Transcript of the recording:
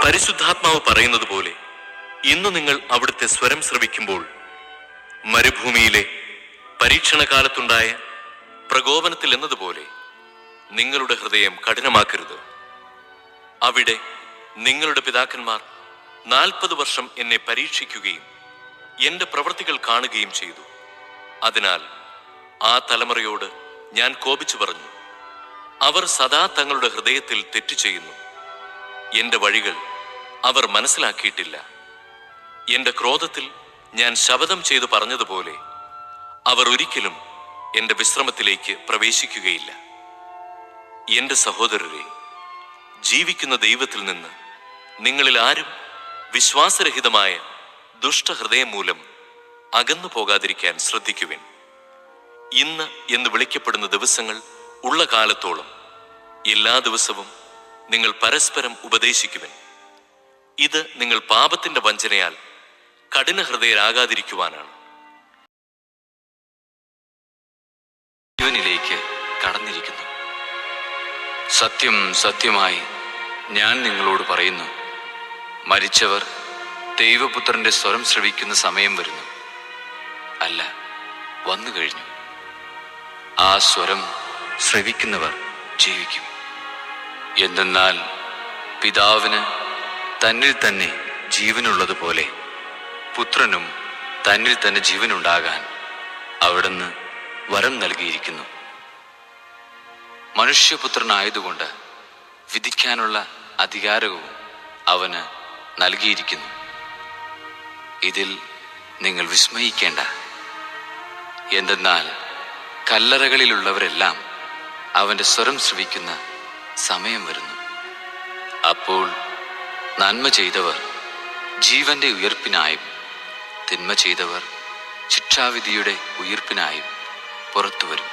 പരിശുദ്ധാത്മാവ് പറയുന്നത് പോലെ ഇന്ന് നിങ്ങൾ അവിടുത്തെ സ്വരം ശ്രവിക്കുമ്പോൾ മരുഭൂമിയിലെ പരീക്ഷണകാലത്തുണ്ടായ പ്രകോപനത്തിൽ എന്നതുപോലെ നിങ്ങളുടെ ഹൃദയം കഠിനമാക്കരുത്. അവിടെ നിങ്ങളുടെ പിതാക്കന്മാർ 40 വർഷം എന്നെ പരീക്ഷിക്കുകയും എന്റെ പ്രവൃത്തികൾ കാണുകയും ചെയ്തു. അതിനാൽ ആ തലമുറയോട് ഞാൻ കോപിച്ചു പറഞ്ഞു, അവർ സദാ തങ്ങളുടെ ഹൃദയത്തിൽ തെറ്റു ചെയ്യുന്നു. എന്റെ വഴികൾ അവർ മനസ്സിലാക്കിയിട്ടില്ല. എന്റെ ക്രോധത്തിൽ ഞാൻ ശപഥം ചെയ്തു പറഞ്ഞതുപോലെ അവർ ഒരിക്കലും എന്റെ വിശ്രമത്തിലേക്ക് പ്രവേശിക്കുകയില്ല. എന്റെ സഹോദരരെ, ജീവിക്കുന്ന ദൈവത്തിൽ നിന്ന് നിങ്ങളിൽ ആരും വിശ്വാസരഹിതമായ ദുഷ്ടഹൃദയം മൂലം അകന്നു പോകാതിരിക്കാൻ ശ്രദ്ധിക്കുവിൻ. ഇന്ന് എന്ന് വിളിക്കപ്പെടുന്ന ദിവസങ്ങൾ ഉള്ള കാലത്തോളം എല്ലാ ദിവസവും നിങ്ങൾ പരസ്പരം ഉപദേശിക്കുവിൻ. ഇത് നിങ്ങൾ പാപത്തിന്റെ വഞ്ചനയാൽ കഠിനഹൃദയരാകാതിരിക്കുവാനാണ്. ജീവനിലേക്ക് കടന്നിരിക്കുന്നു. സത്യം സത്യമായി ഞാൻ നിങ്ങളോട് പറയുന്നു, മരിച്ചവർ ദൈവപുത്രന്റെ സ്വരം ശ്രവിക്കുന്ന സമയം വരുന്നു, അല്ല വന്നു കഴിഞ്ഞു. ആ സ്വരം ശ്രവിക്കുന്നവർ ജീവിക്കും. എന്തെന്നാൽ പിതാവിന് തന്നിൽ തന്നെ ജീവനുള്ളതുപോലെ പുത്രനും തന്നിൽ തന്നെ ജീവനുണ്ടാകാൻ അവിടുന്ന് വരം നൽകിയിരിക്കുന്നു. മനുഷ്യപുത്രനായതുകൊണ്ട് വിധിക്കാനുള്ള അധികാരവും അവന് നൽകിയിരിക്കുന്നു. ഇതിൽ നിങ്ങൾ വിസ്മയിക്കേണ്ട. എന്തെന്നാൽ കല്ലറകളിലുള്ളവരെല്ലാം അവന്റെ സ്വരം ശ്രവിക്കുന്ന സമയം വരുന്നു. അപ്പോൾ നന്മ ചെയ്തവർ ജീവന്റെ ഉയർപ്പിനായും തിന്മ ചെയ്തവർ ശിക്ഷാവിധിയുടെ ഉയർപ്പിനായും പുറത്തു വരും.